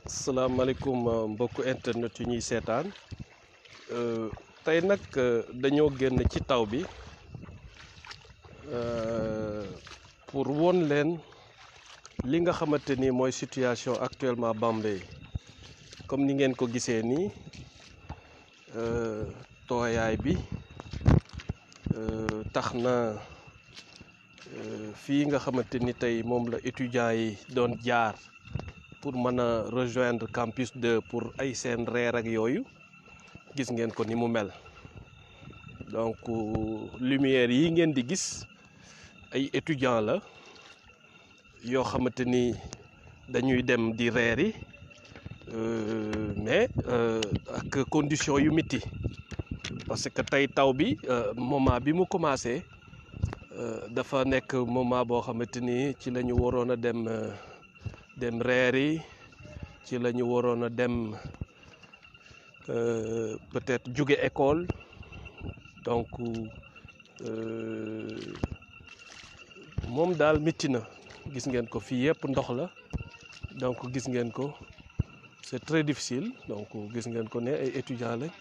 salaamaaleykum mbokku internet yu ñuy seetaan tey nag dañoo génn ci taw bi pour won leen li nga xamante ni mooy situation actuellement Bambey comme ni ngeen ko gisee nii tooyaay bi tax na fii nga xamante ni tey moom la étudiants yi doon jaar pour mën a rejoindre campus 2 pour ay seen reer ak yooyu gis ngeen ko ni mu mel donc lumière yi ngeen di gis ay étudiants la yoo xamante ni dañuy dem di reeri mais ak condition yu métti parce que tey taw bi moment bi mu commencé dafa nekk moment boo xamante ni ci la ñu waroon a dem reeri ci la ñu waroon a dem peut-être jóge école donc moom daal métti na gis ngeen ko fii yëpp ndox la donc gis ngeen ko c'est très difficile donc gis ngeen ko ne ay étudiants lañ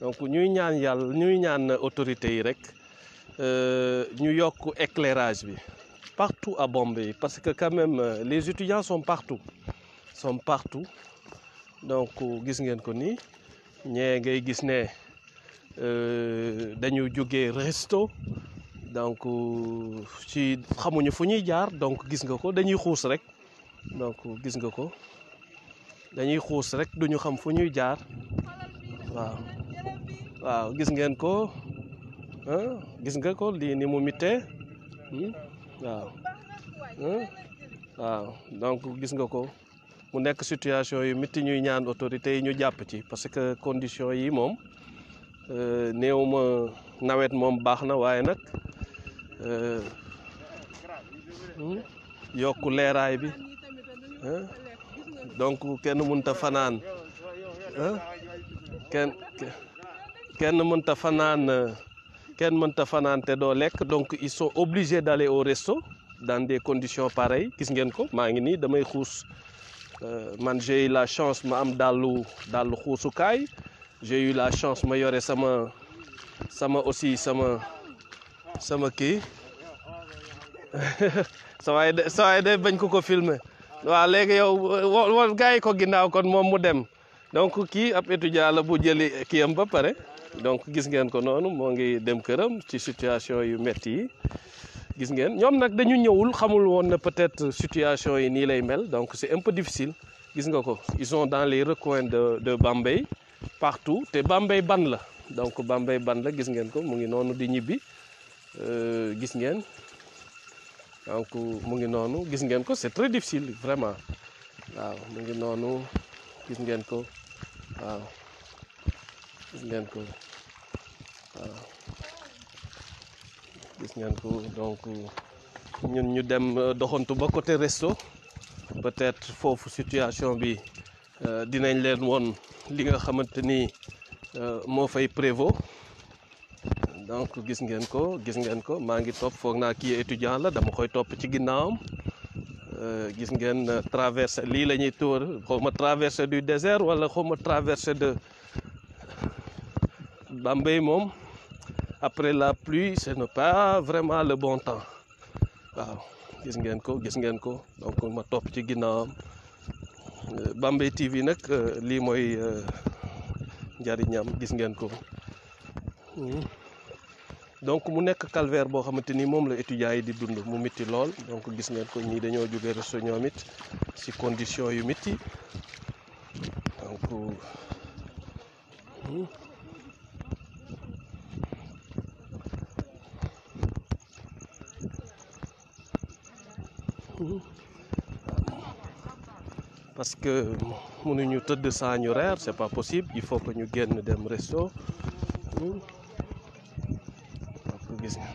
donc ñuy ñaan autorités yi rek ñu yokk éclairage bi partout à Bambey parce que quand même les étudiants sont partout donc gis ngeen ko ni ñee ngay gis ne dañu jógee resto donc ci xamuñu fu ñuy jaar donc gis nga ko dañuy xuus rek donc gis nga ko dañuy xuus rek duñu xam fu ñuy jaar waaw gis ngeen ko gis nga ko lii ni mu mitee waaw donc gis nga ko mu nekk situation yu métti ñuy ñaan autorités yi ñu jàpp ci parce que conditions yi moom néew ma nawet moom baax na waaye nag yokk leeraay bi donc kenn mënta fanaan kenn mënta fanaan te doo lekk donc ils sont obligés d'aller au resto dans des conditions pareilles gis ngeen ko maa ngi nii damay xuus man j'ai eu la chance ma am dallu xuusukaay j'ai eu la chance ma yore sama kii sawaay de bañ ko filmer waaw léegi yow wol gars yi ko ginnaaw kon moom mu dem donc kii ab étudiant la bu jëli kii am ba pare donc gis ngeen ko noonu moo ngi dem këram ci situation yu metti yi gis ngeen ñoom nag dañu ñëwul xamul woon na peut-être situation yi nii lay mel donc c'est un peu difficile gis nga ko ils sont dans les recoins de Bambey partout te Bambey ban la donc Bambey ban la gis ngeen ko mu ngi noonu di ñibbi gis ngeen donc mu ngi noonu gis ngeen ko c'est très difficile vraiment waaw mu ngi noonu gis ngeen ko waaw gis ngeen ko waaw gis ngeen ko donc ñun ñu dem doxantu ba côté resto peut-être foofu situation bi dinañ leen woon li nga xamante ni moo fay prévaut donc gis ngeen ko maa ngi topp foog naa kii étudiant la dama koy topp ci ginnaawam gis ngeen traversée lii la ñuy tóor xaw ma traversée du désert wala xaw ma traversée de Bambey moom après la pluie ce n'est pas vraiment le bon temps waaw gis ngeen ko donc ma topp ci ginnaawam Bambey TV nag lii mooy njariñam gis ngeen ko donc mu nekk calvaire boo xamante ni moom la étudiants yi di dund mu métti lool donc gis ngeen ko ñii dañoo jóge resto ñoom it ci condition yu métti donc parce que mënuñu tëdd saa ñu reer c'est pas possible il faut que ñu génn dem resto gis nga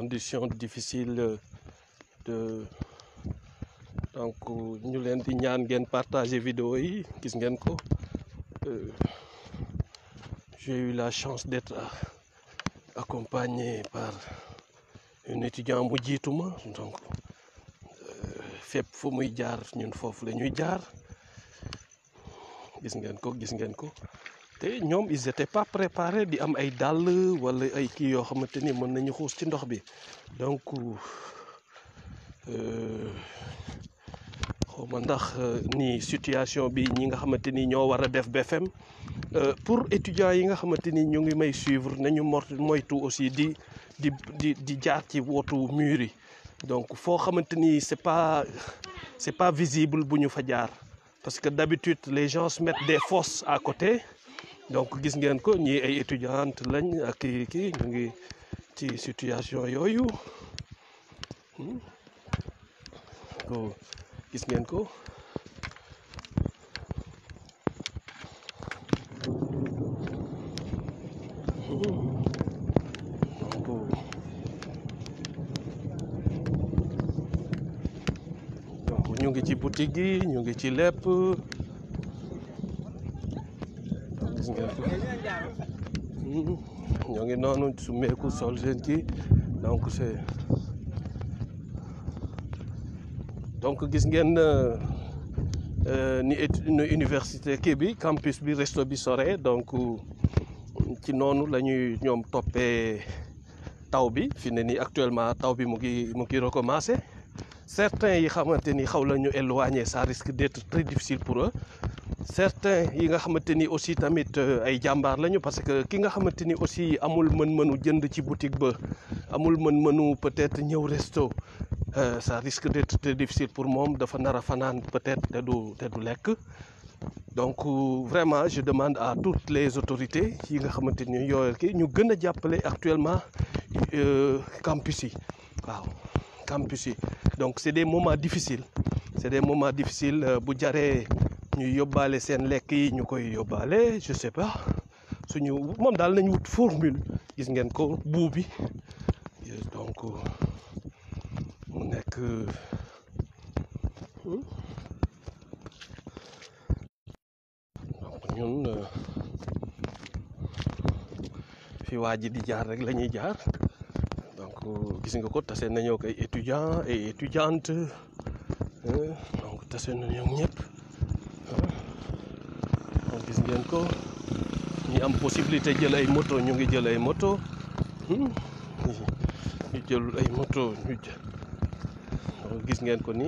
conditions difficiles de donc ñu leen di ñaan ngeen partager vidéo yi gis ngeen ko j'ai eu la chance d'être accompagné par un étudiant mu jiitu ma donc fépp fu muy jaar ñun foofu la ñuy jaar gis ngeen ko te ñoom ils étaient pas préparés di am ay dàll wala ay kii yoo xamante ni mën nañu xuus ci ndox bi donc xawma ndax ni situation bi ñi nga xamante ni ñoo war a def BFM pour étudiants yi nga xamante ni ñu ngi may suivre nañu moytu aussi di jaar ci wotu mur yi donc foo xamante ni c'est pas visible bu ñu fa jaar parce que d'habitude les gens se mettent des fosses à côté donc gis ngeen ko ñii ay étudiantes lañ ak kii ñu ngi ci situation yooyu ko gis ngeen ko donc ñu ngi ci boutique yi ñu ngi ci lépp gis ngeen ko ñoo ngi noonu su meeku sol seen kii donc gis ngeen ni université kii bi campus bi resto bi sore donc ci noonu la ñuy ñoom toppee taw bi fi ne nii actuellement taw bi mu ngi recommencer certains yi xamante ni xaw la ñu éloigner ça risque d'être très difficile pour eux certains yi nga xamante ni aussi tamit ay jàmbaar lañu parce que ki nga xamante ni aussi amul mën-mënu jënd ci boutique ba amul mën-mënu peut-être ñëw resto ça risque d'être très difficile pour moom dafa nar a fanaan peut-être te du lekk donc vraiment je demande à toutes les autorités yi nga xamante ni yooyu ki ñu gën a jàppale actuellement campus yi waaw campus yi donc c'est des moments difficiles bu jaree ñu yóbbaale seen lekk yi ñu koy yóbbaale je sais pas suñu moom daal nañu wut formule gis ngeen ko buu bi donc mu nekk donc ñun fi waa ji di jaar rek la ñuy jaar donc gis nga ko tase nañoo ak ay étudiants et étudiantes donc tase nañoo ñëpp donc gis ngeen ko ñi am possibilité jël ay moto ñu ngi jël ay moto ñu jël ay moto ñu jël gis ngeen ko ni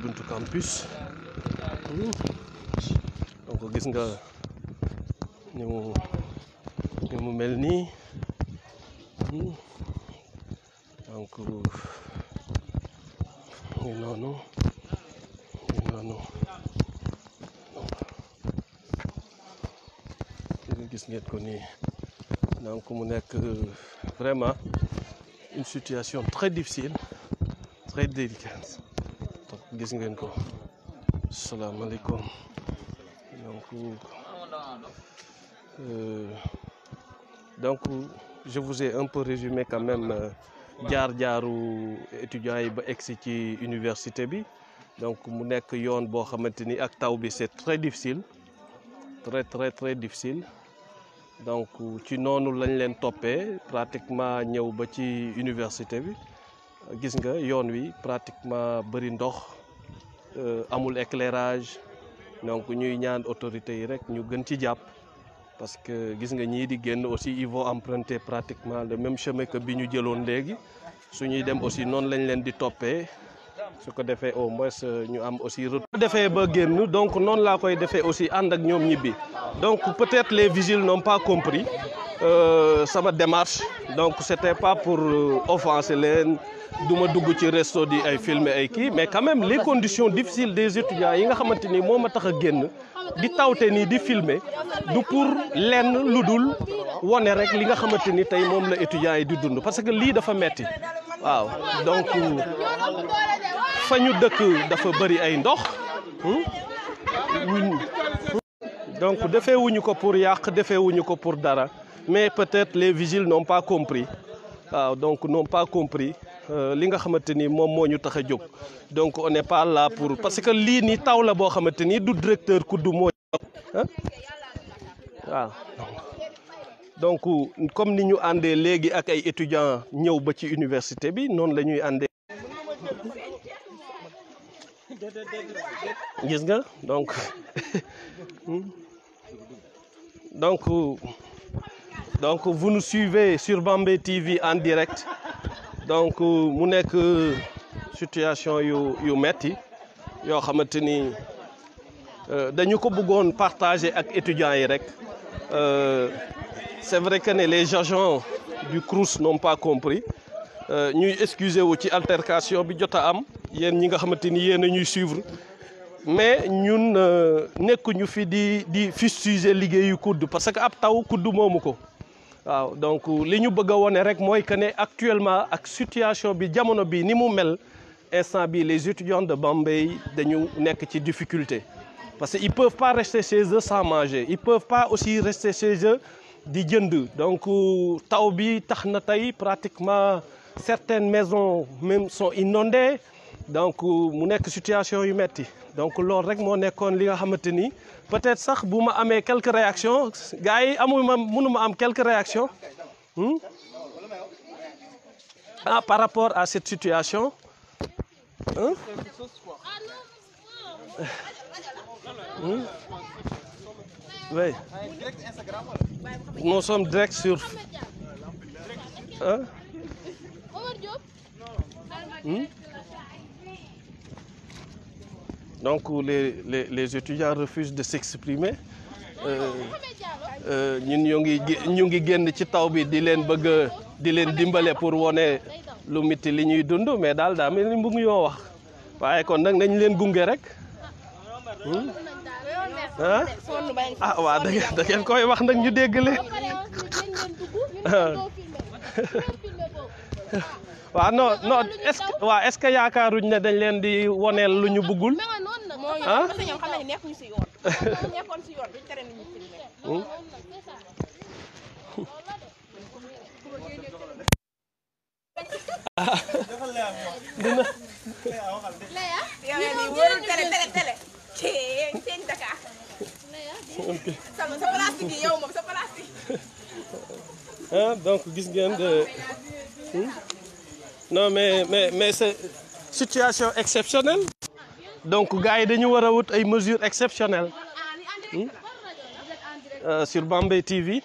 buntu campus donc gis nga ni mu mel nii donc ñu noonu gis ngeen ko nii donc mu nekk vraiment une situation très difficile très délicate donc gis ngeen ko salaamaaleykum donc je vous ai un peu résumé quand même jaar-jaaru étudiants yi ba egsi ci université bi donc mu nekk yoon boo xamante ni ak taw bi c'est très difficile très difficile donc ci noonu lañ leen toppee pratiquement ñëw ba ci université bi gis nga yoon wi pratiquement bëri ndox amul éclairage donc ñuy ñaan autorités yi rek ñu gën ci jàpp parce que gis nga ñii di génn aussi ils vont emprunter pratiquement le même chemin que bi ñu jëloon léegi su ñuy dem aussi noonu lañ leen di toppee su ko defee au moins ñu am aussi retour defee ba génn donc noonu laa koy defee aussi ànd ak ñoom ñibbi donc peut-être les vigiles n'ont pas compris sama démarche donc c'était pas pour offenser leen du ma dugg ci resto di ay filmer ay kii mais quand même les conditions difficiles des étudiants yi nga xamante ni moo ma tax a génn di tawte nii di filmer du pour lenn lu dul wone rek li nga xamante ni tey moom la étudiants yi di dund parce que lii dafa metti waaw donc fa ñu dëkk dafa bëri ay ndox donc defeewuñu ko pour yàq defeewuñu ko pour dara mais peut-être les vigiles n'ont pas compris waaw donc n'ont pas compris li nga xamante ni moom moo ñu tax a jóg donc on n'est pas là pour parce que lii nii taw la boo xamante ni du directeur kuddu moo waaw donc comme ni ñu àndee léegi ak ay étudiants ñëw ba ci université bi noonu la ñuy àndee gis nga donc donc vous nous suivez sur Bambey TV en direct donc mu nekk situation yu metti yoo xamante ni dañu ko bëggoon partager ak étudiants yi rek c'est vrai que les agents du CROUS n'ont pas compris ñuy excuser wu ci altercation bi jot a am yéen ñi nga xamante ni yéen a ñuy suivre mais ñun nekkuñu fi di fustiger liggéeyu kudd parce que ab taw kudd moomu ko waaw donc li ñu bëgg a wone rek mooy que ne actuellement ak situation bi jamono bi ni mu mel instant bi les étudiants de Bambey dañu nekk ci difficulté parce que ils peuvent pas rester chez eux sans manger ils peuvent pas aussi rester chez eux di jënd donc taw bi tax na tey pratiquement certaines maisons même sont inondées donc mu nekk situation yu metti donc loolu rek moo nekkoon li nga xamante ni peut-être sax bu ma amee quelques réactions gars yi mënuma am quelques réactions par rapport à cette situation oui nous sommes direct sur donc les étudiants refusent de s'exprimer ñun ñu ngi génn ci taw bi di leen bëgg di leen dimbale pour wone lu metti li ñuy dund mais daal daa mel ni bëgg ñoo wax waaye kon nag nañ leen gunge rek waa da ngeen koy wax nag ñu dégg leen waaw non est-ce que yaakaaruñ ne dañ leen di woneel lu ñu bëggul donc gis ngeen de non mais c'est situation exceptionnelle donc gars yi dañu war a wut ay mesures exceptionnelles sur Bambey TV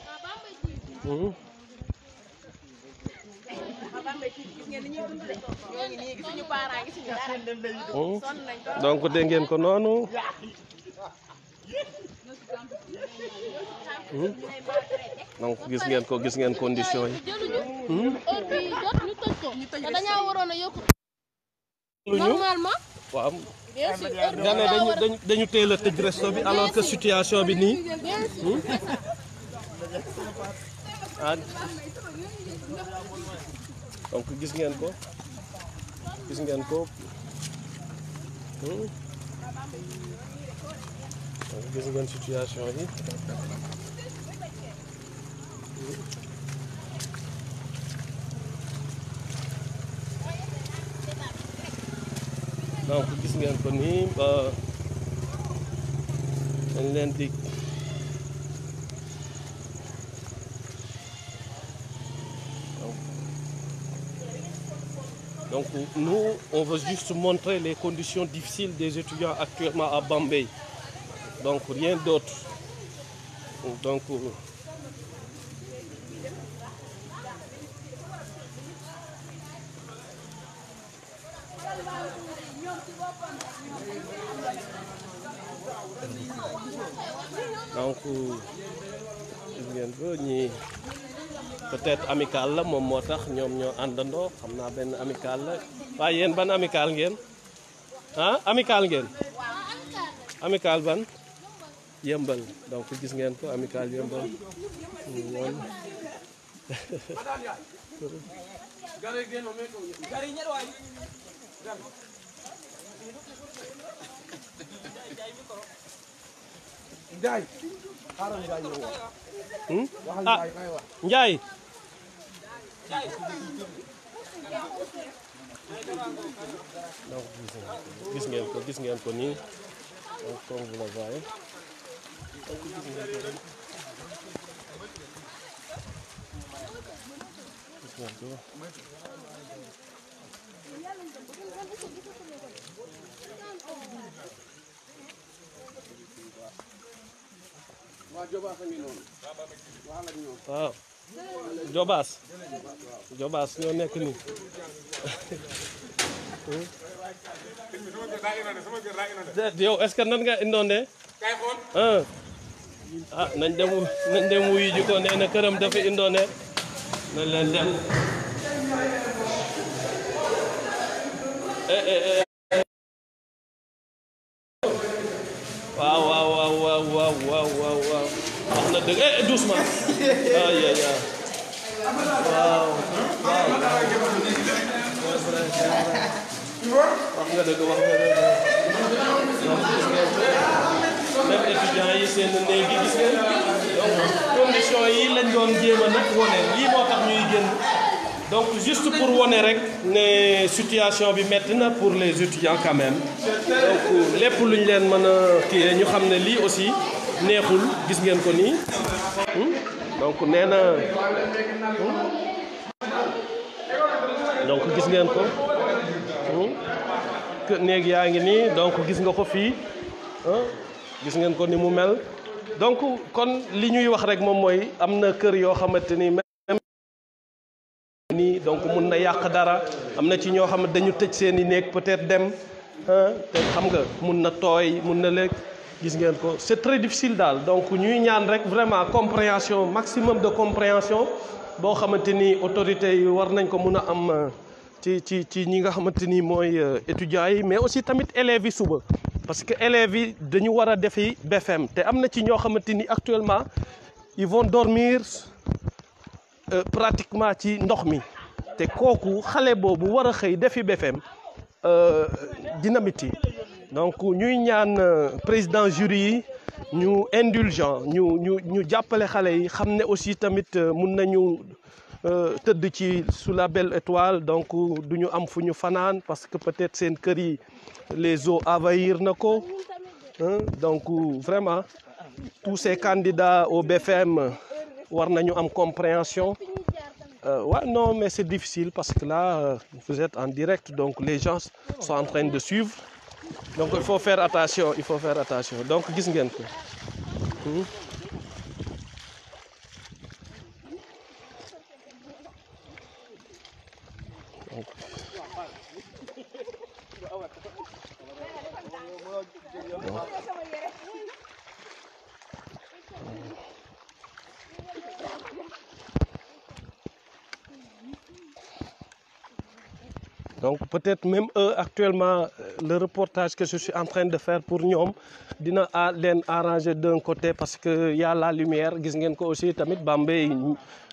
donc dégg ngeen ko noonu donc gis ngeen condition yi normalement waaw dañu teel a tëj resto bi alors que situation bi nii donc gis ngeen ko gis ngeen situation yi donc gis ngeen ko nii dañ leen di donc nous on veut juste montrer les conditions difficiles des étudiants actuellement à Bambey donc rien d'autre donc gis ngeen ko ñi peut-être amical la moom moo tax ñoom ñoo àndandoo xam naa benn amical la waaye yéen ban amical ngeen amical ngeen amical ban yëmbal donc gis ngeen ko amical yëmbal ñoom Ndiaye donc gis ngeen ko nii donc comme vous le voyez donc gis ngeen ko waaw Jobaas ñoo nekk nii yow est-ce que nan nga indoonde ah nañ dem wuyu ji ko nee na këram dafa indoonde nañ leen dem waaw wax na dëgg doucement ay waaw wax nga dëgg même étudiants yi seen néeg yi gis ngeen donc condition yi lañ doon jéem a nag wone lii moo tax ñuy génn donc juste pour wone rek ne situation bi metti na pour les étudiants quand même donc lépp lu ñu leen mën a kii ñu xam ne lii aussi neexul gis ngeen ko nii donc nee na donc gis ngeen ko néeg yaa ngi nii donc gis nga ko fii gis ngeen ko ni mu mel donc kon li ñuy wax rek moom mooy am na kër yoo xamante ni même nii donc mun na yàq dara am na ci ñoo xam ne dañu tëj seen i néeg peut-être dem te xam nga mun na tooy mun na lekk gis ngeen ko c'est très difficile daal donc ñuy ñaan rek vraiment compréhension maximum de compréhension boo xamante ni autorités yi war nañ ko mun a am ci ñi nga xamante ni mooy étudiants yi mais aussi tamit élèves yi suba parce que élèves yi dañu war a defi BFM te am na ci ñoo xamante ni actuellement ils vont dormir pratiquement ci ndox mi te kooku xale boobu war a xëy defi BFM dina metti donc ñuy ñaan président jury yi ñu indulgent ñu jàppale xale yi xam ne aussi tamit mun nañu tëdd ci sous la belle étoile donc du ñu am fu ñu fanaan parce que peut-être seen kër yi les eaux envahir na ko donc vraiment tous ces candidats au BFM war nañu am compréhension ouais, non mais c'est difficile parce que là vous êtes en direct donc les gens sont en train de suivre donc il faut faire attention donc gis ngeen ko donc peut-être même eux actuellement le reportage que je suis en train de faire pour ñoom dina leen arranger d'un côté parce que y a la lumière gis ngeen ko aussi tamit Bambey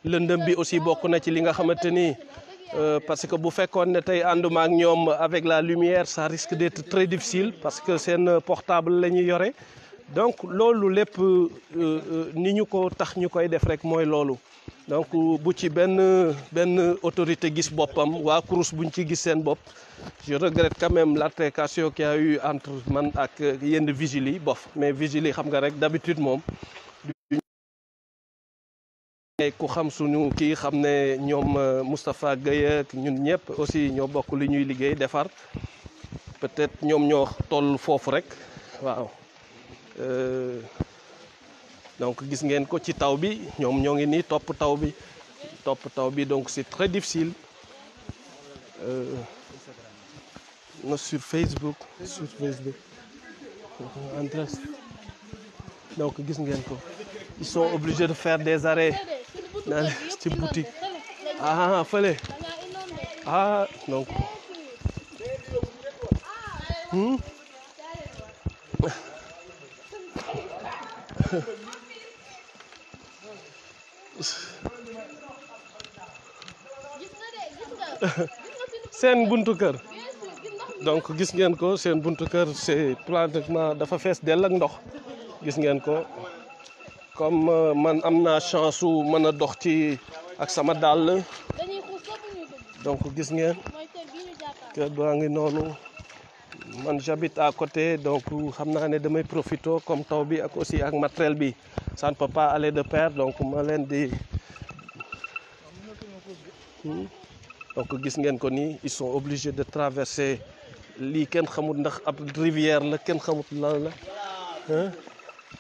lëndëm bi aussi bokk na ci li nga xamante ni parce que bu fekkoon ne tey ànduma ak ñoom avec la lumière ça risque d'être très difficile parce que seen portable la ñuy yore donc loolu lépp ni ñu ko tax ñu koy def rek mooy loolu donc bu ci benn autorité gis boppam waa CROUS buñ ci gis seen bopp je regrette quand même l'altercation qu'il y a eu entre man ak yenn vigiles yi bof mais vigiles yi xam nga rek d'habitude moom ku xam suñu kii xam ne ñoom Moustapha Gueye ak ñun ñëpp aussi ñoo bokk li ñuy liggéey defar peut-être ñoom ñoo toll foofu rek waaw donc gis ngeen ko ci taw bi ñoom ñoo ngi nii topp taw bi donc c'est très difficile sur Facebook donc gis ngeen ko ils sont obligés de faire des arrêts dans ci boutique fële donc seen buntu kër donc gis ngeen ko seen buntu kër c'est pratiquement dafa fees dell ak ndox gis ngeen ko comme man am naa chance su mën a dox ci ak sama dàll donc gis ngeen kër baa ngi noonu man j'habite à côté donc xam naa ne damay profito comme taw bi ak aussi ak matériel bi ça ne peut pas aller de pair donc ma leen di donc gis ngeen ko nii ils sont obligés de traverser lii kenn xamut ndax ab rivière la kenn xamut lan la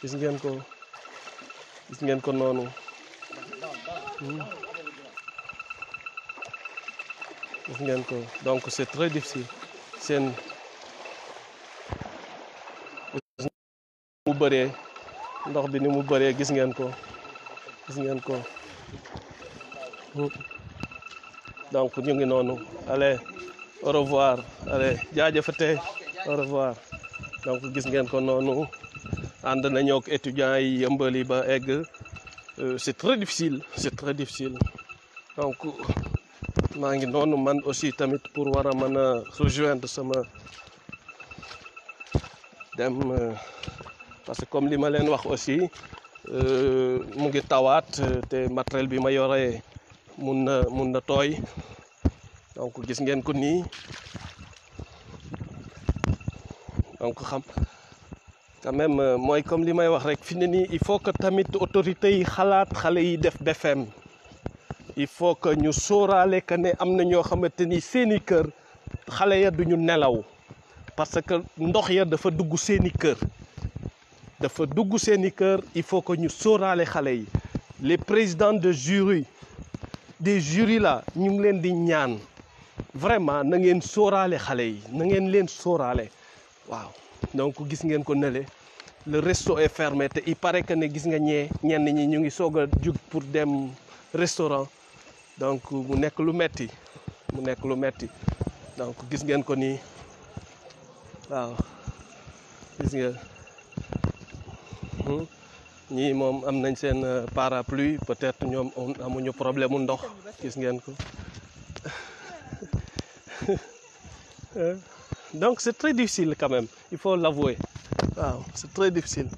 gis ngeen ko noonu gis ngeen ko donc c'est très difficile seen mu bëree ndox bi ni mu bëree gis ngeen ko donc ñu ngi noonu allez au revoir allez jaajëfate au revoir donc gis ngeen ko noonu ànd nañoo ak étudiants yi yëmbali ba egg c'est très difficile donc maa ngi noonu man aussi tamit pour war a mën a rejoindre sama dem parce que comme li ma leen wax aussi mu ngi tawaat te matériel bi ma yore mun na tooy donc gis ngeen ko nii donc xam quand même mooy comme li may wax rek fi ne nii il faut que tamit autorités yi xalaat xale yi def BFEM il faut que ñu sóoraale que ne am na ñoo xamante ni seeni kër xale ya duñu nelaw parce que ndox ya dafa dugg seeni kër il faut que ñu sóoraale xale yi les présidents de jury des jurys là ñu ngi leen di ñaan vraiment na ngeen sóoraale xale yi na ngeen leen sóoraale waaw donc gis ngeen ko nële le resto est fermé te il paraît que ne gis nga ñenn ñi ñu ngi soog a jug pour dem restaurant donc mu nekk lu metti donc gis ngeen ko nii waaw gis nga ñii moom am nañ seen parapluie peut-être ñoom amuñu problème mu ndox gis ngeen ko donc c'est très difficile quand même il faut l'avouer waaw c'est très difficile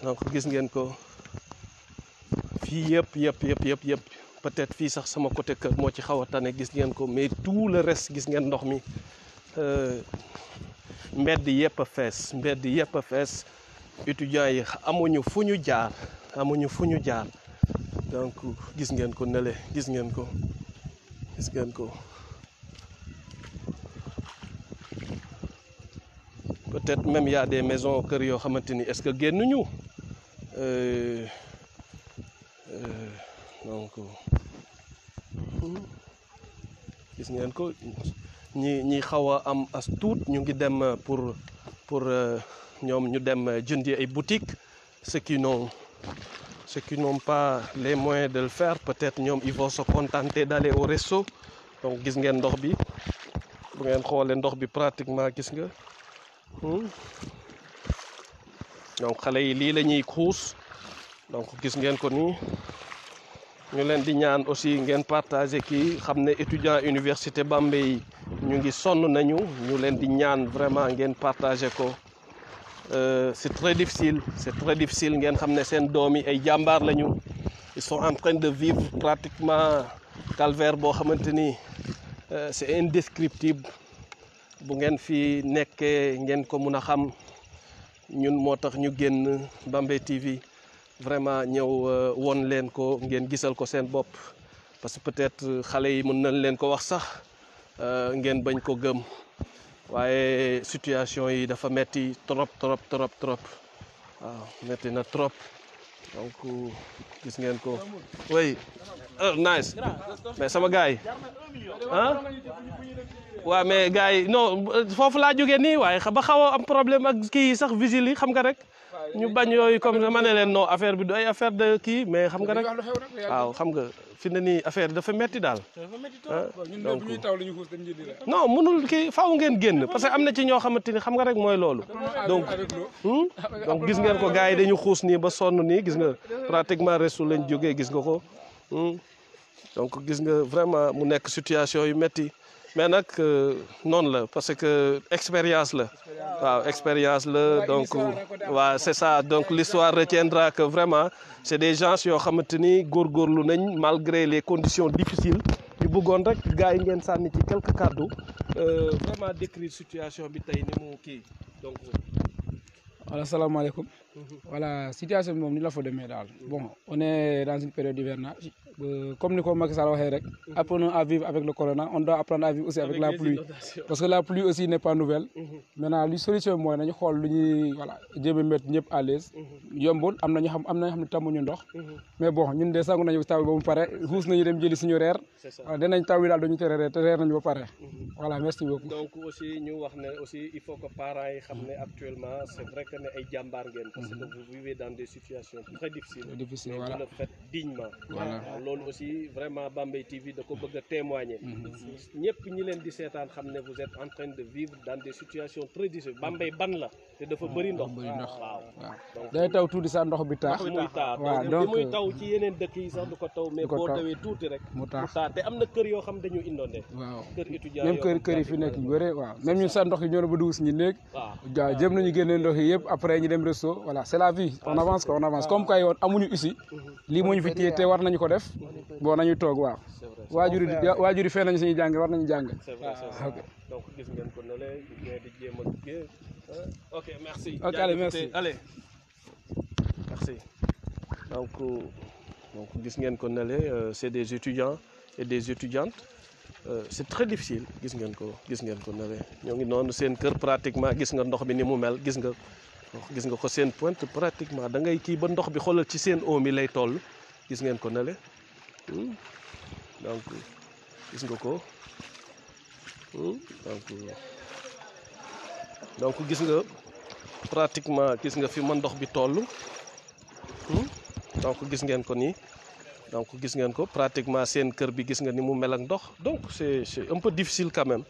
donc gis ngeen ko fii yëpp peut-être fii sax sama côté kër moo ci xaw a tane gis ngeen ko mais tout le reste gis ngeen ndox mi mbedd yëpp a fees étudiants yi amuñu fu ñu jaar donc gis ngeen ko nële gis ngeen ko peut-être même y a des maisons kër yoo xamante ni est-ce que génnuñu donc gis ngeen ko ñi xaw a am as tuut ñu ngi dem pour ñoom ñu dem jëndi ay boutiques ceux qui n'ont pas les moyens de le faire peut-être ñoom ils vont se contenter d'aller au resto donc gis ngeen ndox bi bu ngeen xoolee ndox bi pratiquement gis nga donc xale yi lii la ñuy xuus donc gis ngeen ko nii ñu leen di ñaan aussi ngeen partager kii xam ne étudiant université Bambey ñu ngi sonn nañu ñu leen di ñaan vraiment ngeen partager ko c'est très difficile ngeen xam ne seen doom yi ay jàmbaar lañu ils sont en train de vivre pratiquement calvaire boo xamante ni c'est indescriptible bu ngeen fi nekkee ngeen ko mun a xam ñun moo tax ñu génn Bambey TV vraiment ñëw won leen ko ngeen gisal ko seen bopp parce que peut-être xale yi mën nañ leen ko wax sax ngeen bañ ko gëm waaye situation yi dafa metti trop waaw metti na trop donc gis ngeen ko oui nice mais sama gars yi waaw mais gars yi non foofu laa jógee nii waaye ba xaw a am problème ak kii sax vigile yi xam nga rek ñu bañ yooyu comme ma ne leen non affaire bi du ay affaire de kii mais xam nga rek waaw xam nga fi ne nii affaire dafa metti daal donc non mënul kii faaw ngeen génn parce que am na ci ñoo xamante ni xam nga rek mooy loolu donc gis ngeen ko gars yi dañu xuus nii ba sonn nii gis nga pratiquement restu lañ jógee gis nga ko donc gis nga vraiment mu nekk situation yu metti mais nag noonu la parce que expérience la waaw expérience la donc waaw c'est ça donc l'histoire retiendra que vraiment c'est des gens yoo xamante ni góorgóorlu nañ malgré les conditions difficiles ñu bëggoon rek gars yi ngeen sànni ci quelques kàddu vraiment décrire situation bi tey ni mu kii donc. voilà salaamaaleykum. Voilà situation bi moom ni la fa demee daal. Bon on est dans une période d'hivernage comme ni ko Macky Sall waxee rek. apprenons à vivre avec le corona on doit apprendre à vivre aussi avec la pluie. Parce que la pluie aussi n'est pas nouvelle. Maintenant li solution bi mooy nañu xool lu ñuy voilà jéem a mettre ñëpp à l'aise. yombul am na ñu xam ne tàmmuñu ndox. mais bon ñun de sangu nañu taw ba mu pare xuus nañu dem jëli suñu reer. voilà dinañ taw bi daal dañu tere reer te reer nañu ba pare. voilà merci beaucoup. donc aussi ñu wax ne aussi il faut que parents yi xam ne actuellement c'est vrai que ne ay jàmbaar ngeen. parce que vous vivez dans des situations très difficiles. difficile mais voilà vous le faites dignement. voilà loolu aussi vraiment Bambey TV da ko bëgg a témoigner. ñëpp ñi leen di seetaan xam ne vous êtes en train de vivre dans des situations très difficiles Bambey ban la te dafa bëri ndox. waaw donc day taw tuuti sax ndox bi taa. muy taa waaw donc li muy taw ci yeneen dëkk yi sax du ko taw mais boo tawee tuuti rek mu taa te am na kër yoo xam dañu inondé. waaw kër étudiant même kër yi fi nekk yu bëre waaw même ñun sax ndox yi ñoo na ba dugg suñu néeg. waaw jëm nañu génne ndox yi yëpp après ñu dem resto voilà c'est la vie on avance quoi on avance comme kay yoon amuñu ici lii moo ñu fi téye te war nañu ko def bon nañu toog waaw waajur yi fee nañu suñuy jàng war nañu jàng. c'est vrai donc gis ngeen ko ne la di jéem a gée ok merci. ok allez merci allez merci donc gis ngeen ko ne la c'est des étudiants et des étudiantes c'est très difficile gis ngeen ko ne la ñoo ngi noonu seen kër pratiquement gis nga ndox bi ni mu mel gis nga ko seen pointe pratiquement da ngay kii ba ndox bi xoolal ci seen oom yi lay toll gis ngeen ko ne la donc gis nga ko donc gis nga pratiquement gis nga fi ma ndox bi toll donc gis ngeen ko nii donc gis ngeen ko pratiquement seen kër bi gis nga ni mu mel ak ndox donc c'est un peu difficile quand même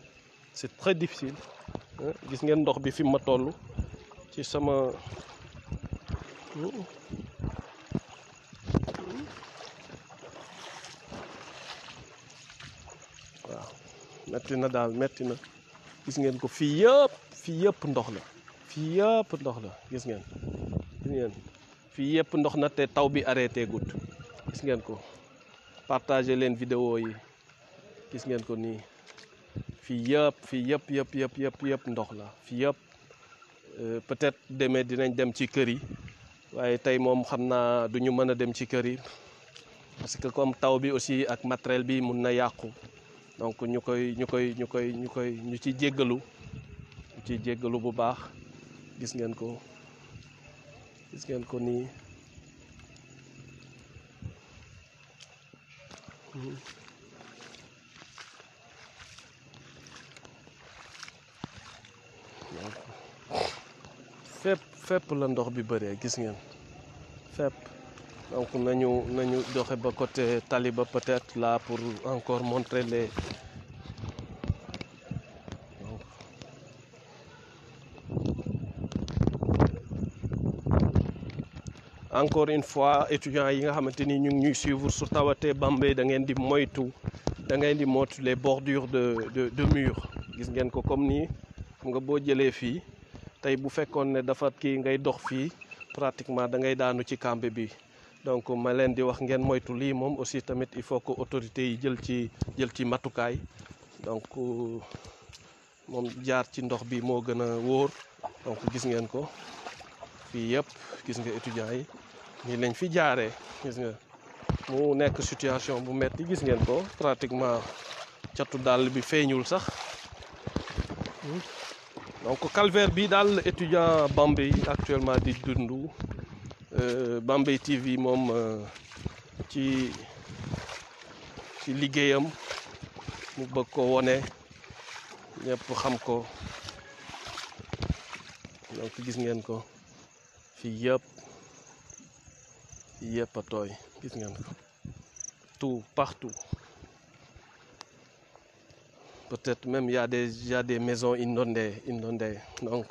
c'est très difficile gis ngeen ndox bi fi ma toll ci sama waaw metti na daal metti na gis ngeen ko fii yëpp ndox la gis ngeen fii yëpp ndox na te taw bi arrêté gut gis ngeen ko partager leen vidéo yi gis ngeen ko nii fii yëpp ndox la fii yëpp peut-être demee dinañ dem ci kër yi waaye tey moom xam naa duñu mën a dem ci kër yi parce que comme taw bi aussi ak matériel bi mun na yàqu donc ñu ci jéggalu bu baax gis ngeen ko nii fépp la ndox bi bëree gis ngeen fépp donc nañu doxe ba côté Taliba peut-être là pour encore montrer les encore une fois étudiants yi nga xamante ni ñu ngi ñuy suivre su tawatee Bambey da ngeen di moytu les bordures de mur gis ngeen ko comme nii xam nga boo jëlee fii tey bu fekkoon ne dafa kii ngay dox fii pratiquement da ngay daanu ci cambe bi donc ma leen di wax ngeen moytu lii moom aussi tamit il faut que autorités yi jël ci matukaay donc moom jaar ci ndox bi moo gën a wóor donc gis ngeen ko fii yëpp gis nga étudiants yi nii lañ fi jaaree gis nga mu nekk situation bu metti gis ngeen ko pratiquement catu dàll bi feeñul sax donc calvaire bi daal étudiant Bambey actuellement di dundu Bambey TV moom ci liggéeyam mu bëgg ko wone ñëpp xam ko donc gis ngeen ko fii yëpp a tooy gis ngeen ko tout partout peut-être même y a des maisons inondées donc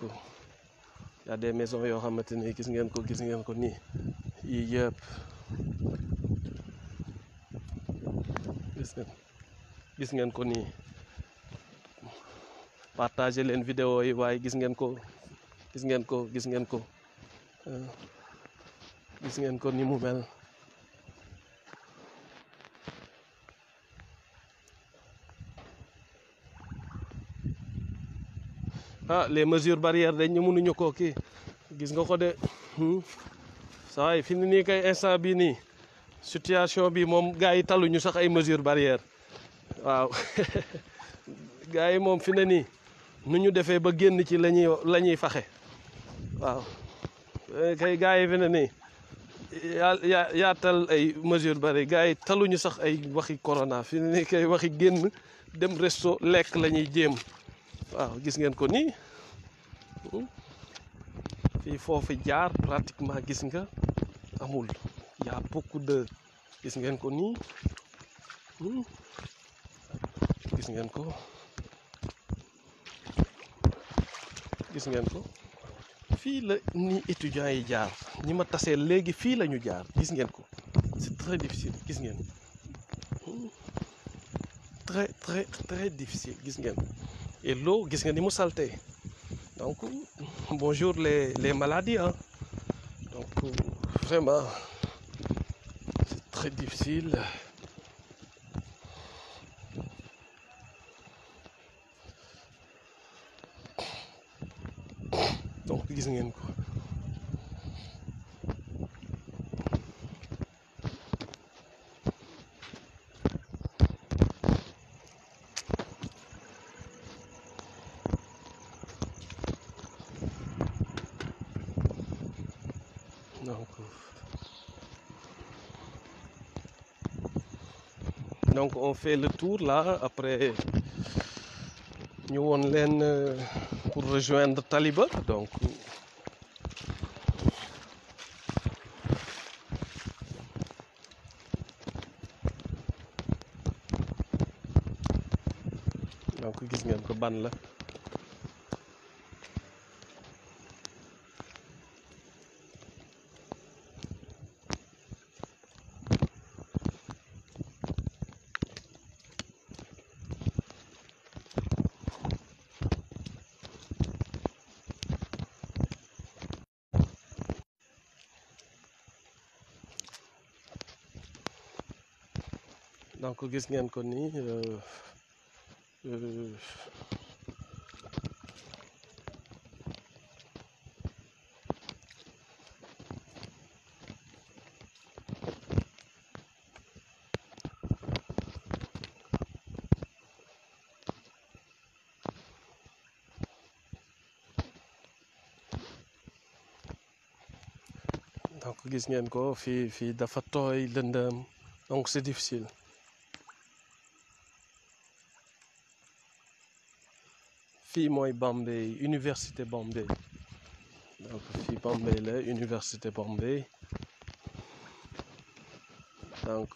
y a des maisons yoo xamante ni gis ngeen ko nii yii yëpp gis ngeen ko nii partager leen vidéo yi waaye gis ngeen ko ni mu mel ah les mesures barrières dañ ñu mënuñu koo kii gis nga ko de saa yi fi mu nii kay instant bii nii situation bi moom gars yi taluñu sax ay mesures barrières waaw gars yi moom fi ne nii nu ñu defee ba génn ci la ñuy faxe waaw kay gars yi fi ne nii yaatal ay mesures barrières gars yi taluñu sax ay waxi corona fi ne nii kay waxi génn dem resto lekk la ñuy jéem waaw gis ngeen ko nii fii foofu jaar pratiquement gis nga amul y a beaucoup de gis ngeen ko nii gis ngeen ko fii la ni étudiants yi jaar ñi ma tasee léegi fii la ñu jaar gis ngeen ko c'est très difficile gis ngeen très difficile gis ngeen et l'eau gis ngeen ni mu salté donc bonjour les maladies hein. Donc vraiment c'est très difficile. Donc gis ngeen ko donc on fait le tour là après ñu woon leen pour rejoindre Taliba donc gis ngeen ko ban la donc gis ngeen ko nii donc gis ngeen ko fii dafa tooy lëndëm donc c'est difficile. Fii mooy Bambey université Bambey donc fii Bambey la université Bambey donc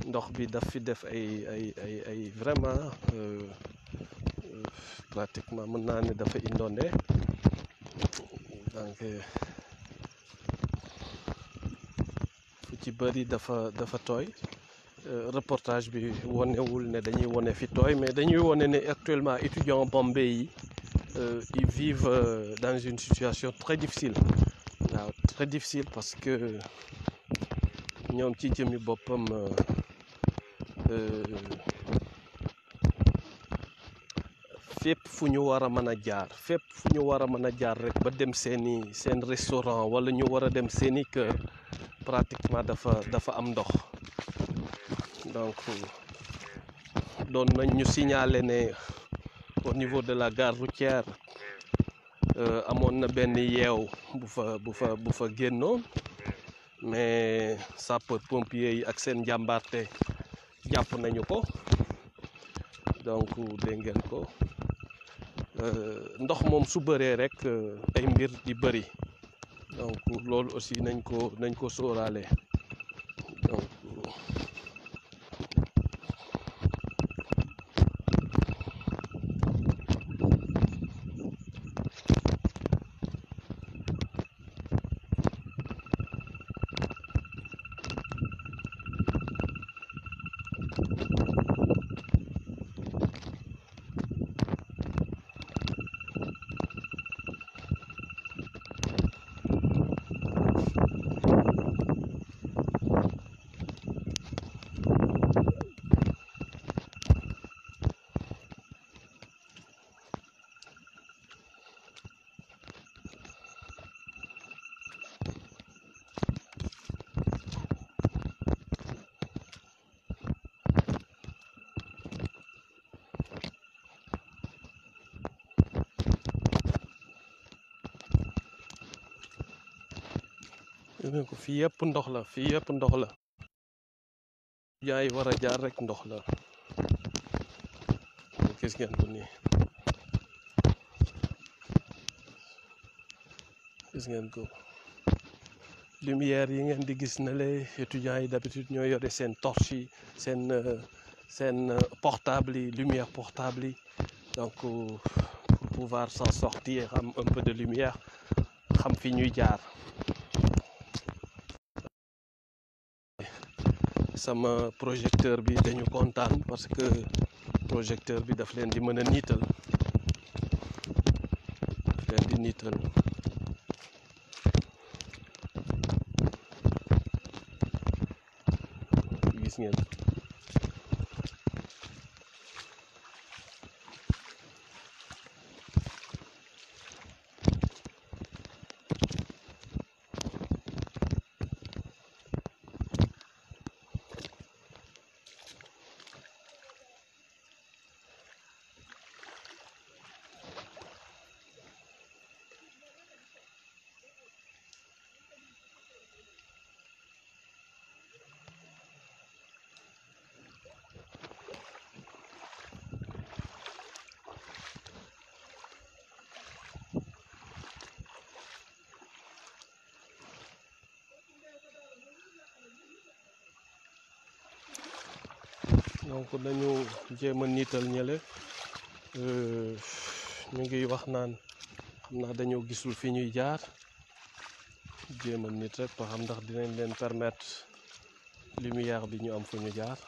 ndox bi daf fi def ay vraiment pratiquement mën naa ne dafa inondé donc fu ci bëri dafa tooy. Reportage bi wonewul ne dañuy wone fi tooy mais dañuy wone ne actuellement étudiants Bambey yi ils vivent dans une situation très difficile waaw très difficile parce que ñoom ci jëmi boppam fépp fu ñu war a mën a jaar rek ba dem seen restaurant wala ñu war a dem seeni kër pratiquement dafa am ndox. Donc doon nañ ñu signaler ne au niveau de la gare routière amoon na benn yeew bu fa génnoon mais sapeur pompier yi ak seen njàmbaarte jàpp nañu ko donc dégg ngeen ko ndox moom su bëree rek ay mbir di bëri donc loolu aussi nañ ko sóoraale donc gis ngeen ko fii yëpp ndox la fii yëpp ndox la jaay war a jaar rek ndox la gis ngeen ko nii gis ngeen ko lumière yi ngeen di gis na les étudiants yi d'habitude ñoo yore seen torche yi seen portable yi lumière portable yi donc pour pouvoir s'en sortir am un peu de lumière xam fi ñuy jaar sama projecteur bi dañu kontaan parce que projecteur bi daf leen di mën a niital daf leen di niital gis ngeen donc dañu jéem a niital ñële ñu ngi wax naan xam naa dañoo gisul fi ñuy jaar jéem a nit rek ba xam ndax dinañ leen permettre lumière bi ñu am fu ñu jaar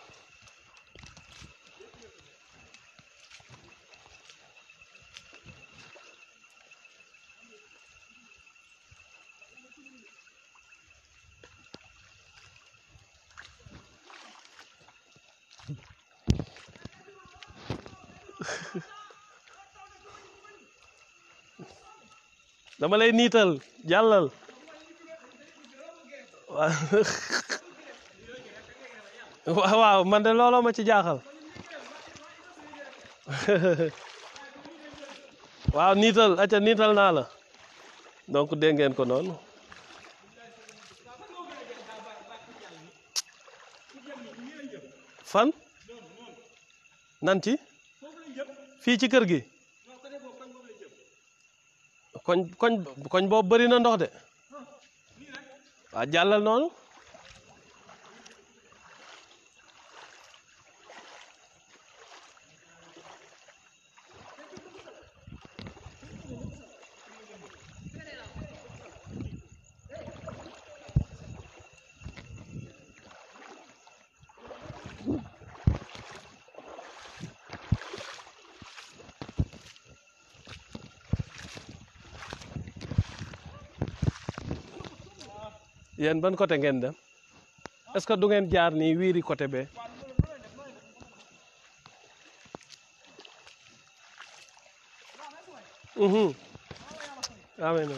dama lay niital jàllal waaw man de looloo ma ci jaaxal waaw niital acca niital naa la donc dégg ngeen ko noonu fan nanti fii ci kër gi koñ boobu bëri na ndox de waa jàllal noonu yéen ban côté ngeen dem est-ce que du ngeen jaar nii wiiri côté bee amee na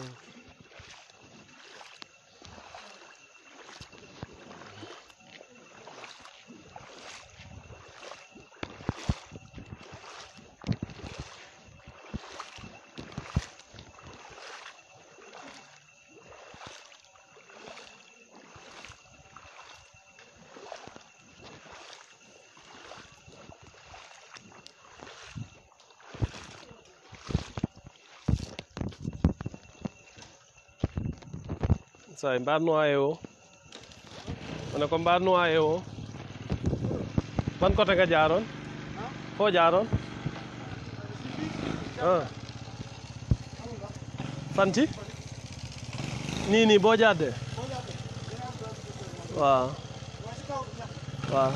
say mbaa noyé woo ma ne ko mbaa noyé woo ban côté nga jaaroon foo jaaroon ah fan ci nii boo jàddee waaw waaw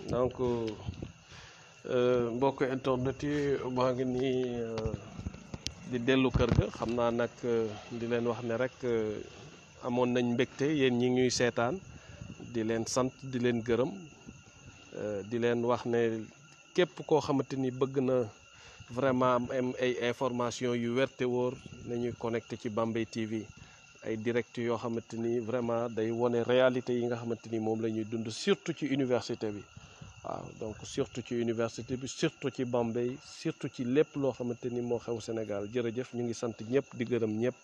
donc mbokk internet yi maa ngi nii di dellu kër ga xam naa nag di leen wax ne rek amoon nañ mbégte yéen ñi ñuy seetaan di leen sant di leen gërëm di leen wax ne képp koo xamante ni bëgg na vraiment am ay information yu wér te wóor nañuy connecté ci Bambey TV ay direct yoo xamante ni vraiment day wone réalité yi nga xamante ni moom la ñuy dund surtout ci université bi waaw donc surtout ci université bi surtout ci Bambey surtout ci lépp loo xamante ni moo xew Sénégal jërëjëf ñu ngi sant ñëpp di gërëm ñëpp